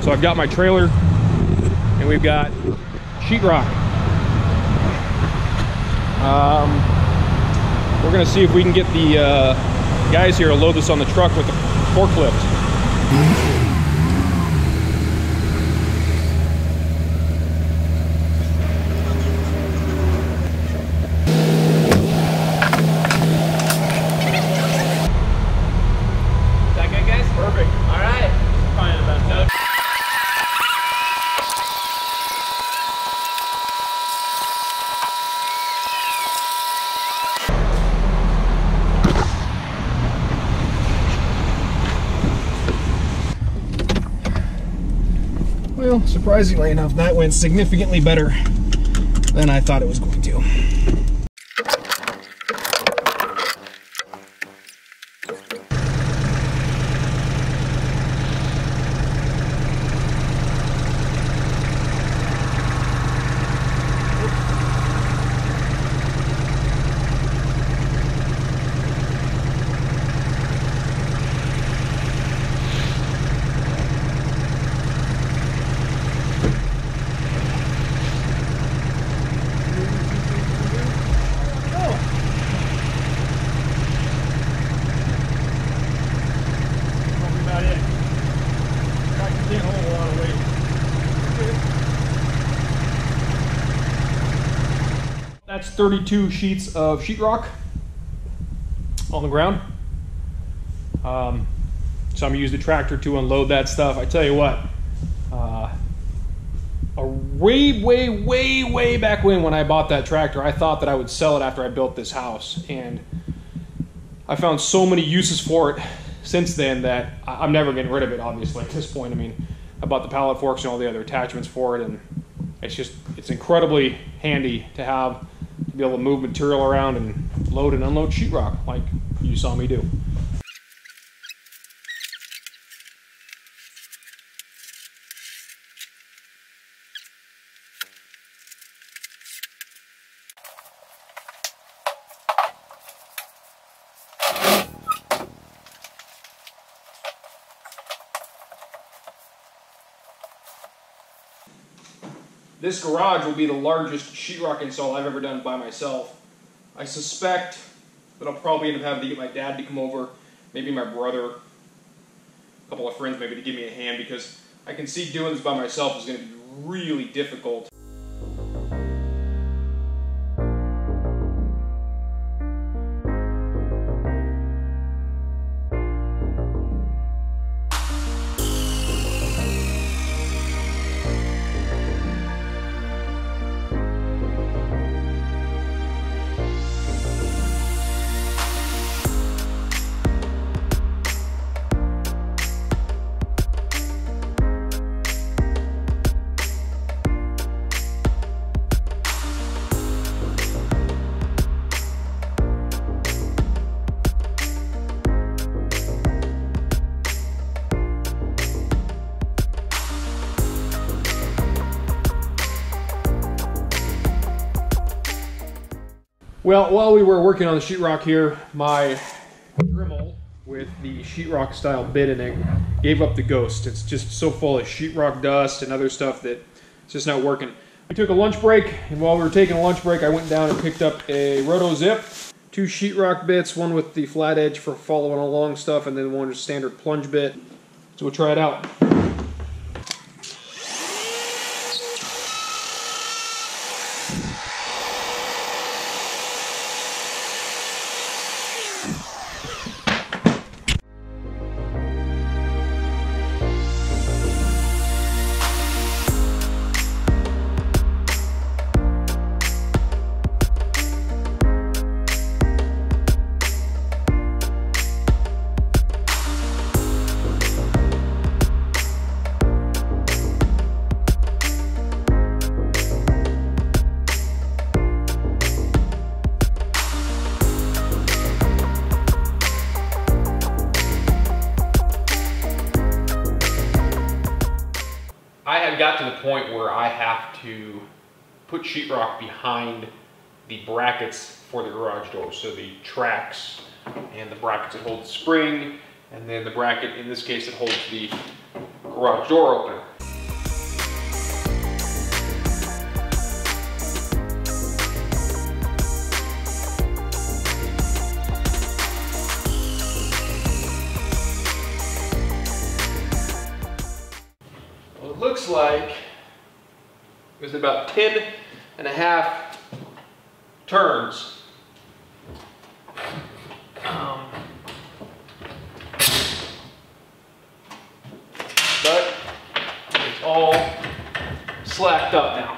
So I've got my trailer, and we've got sheetrock. We're gonna see if we can get the guys here to load this on the truck with the forklift. Well, surprisingly enough, that went significantly better than I thought it was going to. That's 32 sheets of sheetrock on the ground. So I'm gonna use the tractor to unload that stuff. I tell you what, way back when I bought that tractor, I thought that I would sell it after I built this house, and I found so many uses for it since then that I'm never getting rid of it, obviously, at this point. I mean, I bought the pallet forks and all the other attachments for it, and it's incredibly handy to have, to be able to move material around and load and unload sheetrock like you saw me do. This garage will be the largest sheetrock install I've ever done by myself. I suspect that I'll probably end up having to get my dad to come over, maybe my brother, a couple of friends maybe to give me a hand, because I can see doing this by myself is going to be really difficult. Well, while we were working on the sheetrock here, my Dremel with the sheetrock style bit in it gave up the ghost. It's just so full of sheetrock dust and other stuff that it's just not working. We took a lunch break, and while we were taking a lunch break, I went down and picked up a Roto Zip, 2 sheetrock bits, one with the flat edge for following along stuff, and then one standard plunge bit. So we'll try it out. Got to the point where I have to put sheetrock behind the brackets for the garage doors. So the tracks and the brackets that hold the spring, and then the bracket, in this case, that holds the garage door opener. looks like it was about 10.5 turns. But it's all slacked up now.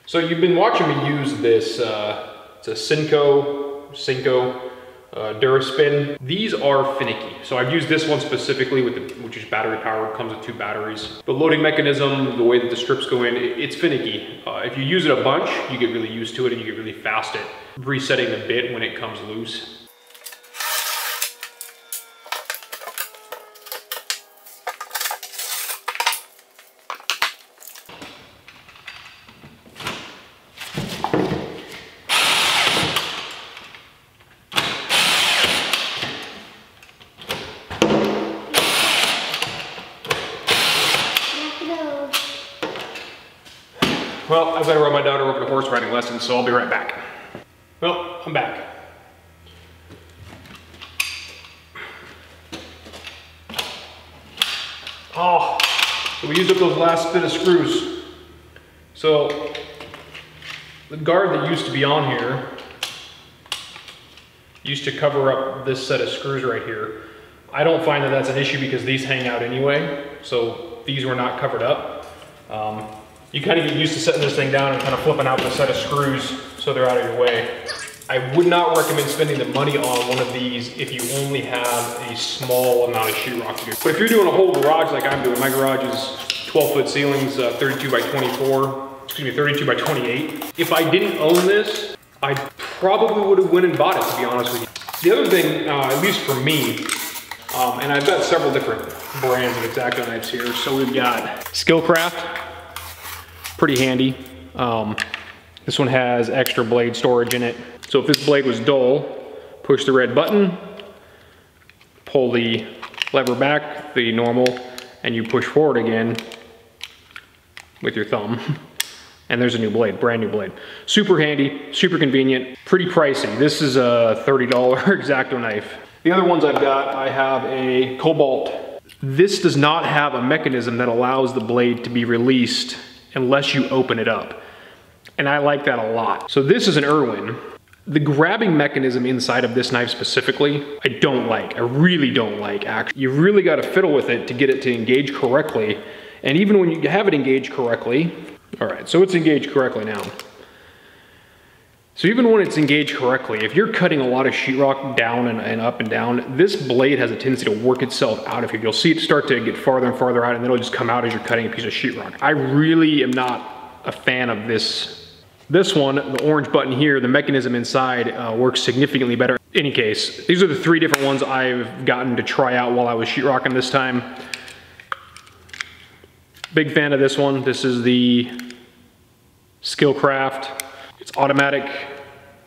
So you've been watching me use this, it's a SINCO Duraspin. These are finicky. So I've used this one specifically which is battery powered, comes with 2 batteries. The loading mechanism, the way that the strips go in, it's finicky. If you use it a bunch, you get really used to it and you get really fast at resetting the bit when it comes loose. Well, I've got to run my daughter over to horse riding lessons, so I'll be right back. Well, I'm back. Oh, so we used up those last bit of screws. So the guard that used to be on here used to cover up this set of screws right here. I don't find that that's an issue because these hang out anyway, so these were not covered up. You kind of get used to setting this thing down and kind of flipping out the set of screws so they're out of your way. I would not recommend spending the money on one of these if you only have a small amount of sheetrock to do. But if you're doing a whole garage like I'm doing, my garage is 12-foot ceilings, 32 by 32 by 28. If I didn't own this, I probably would have went and bought it, to be honest with you. The other thing, at least for me, and I've got several different brands of X-Acto knives here. So we've got Skillcraft. Pretty handy. This one has extra blade storage in it. So if this blade was dull, push the red button, pull the lever back, the normal, and you push forward again with your thumb. And there's a new blade, brand new blade. Super handy, super convenient, pretty pricey. This is a $30 X-Acto knife. The other ones I've got, I have a Cobalt. This does not have a mechanism that allows the blade to be released unless you open it up. And I like that a lot. So this is an Irwin. The grabbing mechanism inside of this knife specifically, I don't like. I really don't like, actually. You really gotta fiddle with it to get it to engage correctly. And even when you have it engaged correctly, all right, so it's engaged correctly now. So even when it's engaged correctly, if you're cutting a lot of sheetrock down and up and down, this blade has a tendency to work itself out of here. You'll see it start to get farther and farther out, and then it'll just come out as you're cutting a piece of sheetrock. I really am not a fan of this. This one, the orange button here, the mechanism inside works significantly better. In any case, these are the 3 different ones I've gotten to try out while I was sheetrocking this time. Big fan of this one. This is the Skillcraft. It's automatic.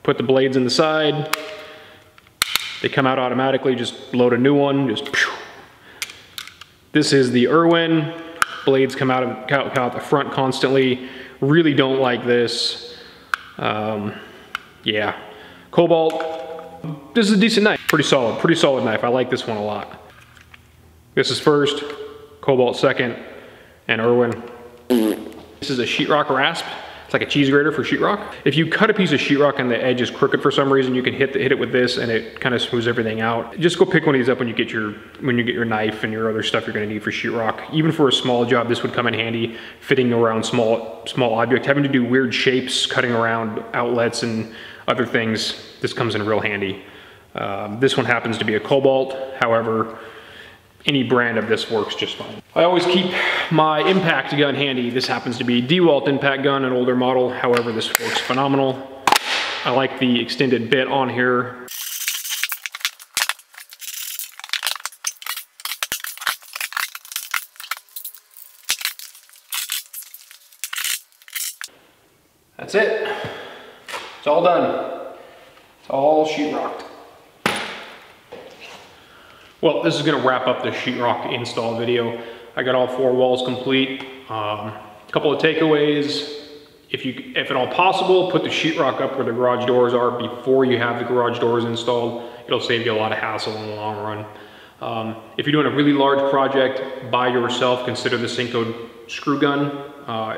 Put the blades in the side. They come out automatically. Just load a new one. Just. Pew. This is the Irwin. Blades come out the front constantly. Really don't like this. Yeah. Cobalt. This is a decent knife. Pretty solid knife. I like this one a lot. This is first. Cobalt second. And Irwin. This is a sheetrock rasp. It's like a cheese grater for sheetrock. If you cut a piece of sheetrock and the edge is crooked for some reason, you can hit it with this and it kind of smooths everything out. Just go pick one of these up when you get your knife and your other stuff you're gonna need for sheetrock. Even for a small job, this would come in handy, fitting around small objects. Having to do weird shapes, cutting around outlets and other things, this comes in real handy. This one happens to be a Cobalt. However, any brand of this works just fine. I always keep my impact gun handy. This happens to be a DeWalt impact gun, an older model. However, this works phenomenal. I like the extended bit on here. That's it. It's all done. It's all sheetrocked. Well, this is gonna wrap up the sheetrock install video. I got all 4 walls complete. A couple of takeaways. If at all possible, put the sheetrock up where the garage doors are before you have the garage doors installed. It'll save you a lot of hassle in the long run. If you're doing a really large project by yourself, consider the SINCO screw gun.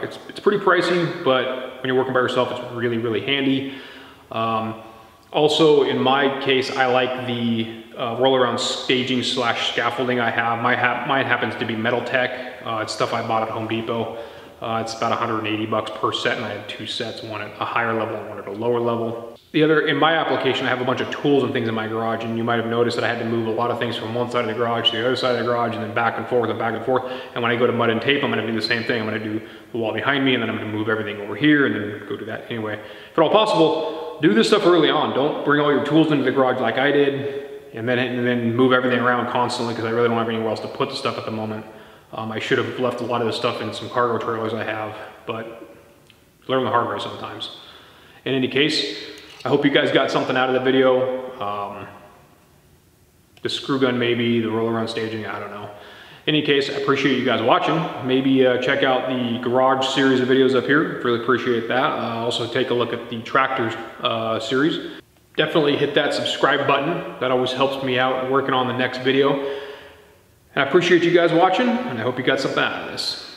It's pretty pricey, but when you're working by yourself, it's really, really handy. Also, in my case, I like the roll-around staging / scaffolding I have. Mine happens to be Metal Tech. It's stuff I bought at Home Depot. It's about 180 bucks per set, and I had 2 sets, one at a higher level and one at a lower level. In my application, I have a bunch of tools and things in my garage, and you might have noticed that I had to move a lot of things from one side of the garage to the other side of the garage, and then back and forth and back and forth. And when I go to mud and tape, I'm gonna do the same thing. I'm gonna do the wall behind me, and then I'm gonna move everything over here, and then go do that anyway. If at all possible, do this stuff early on. Don't bring all your tools into the garage like I did, and then move everything around constantly, because I really don't have anywhere else to put the stuff at the moment. I should have left a lot of this stuff in some cargo trailers I have, but learn the hard way sometimes. In any case, I hope you guys got something out of the video. The screw gun maybe, the roll around staging, I don't know. In any case, I appreciate you guys watching. Maybe check out the garage series of videos up here. Really appreciate that. Also take a look at the tractors series. Definitely hit that subscribe button. That always helps me out working on the next video. And I appreciate you guys watching, and I hope you got something out of this.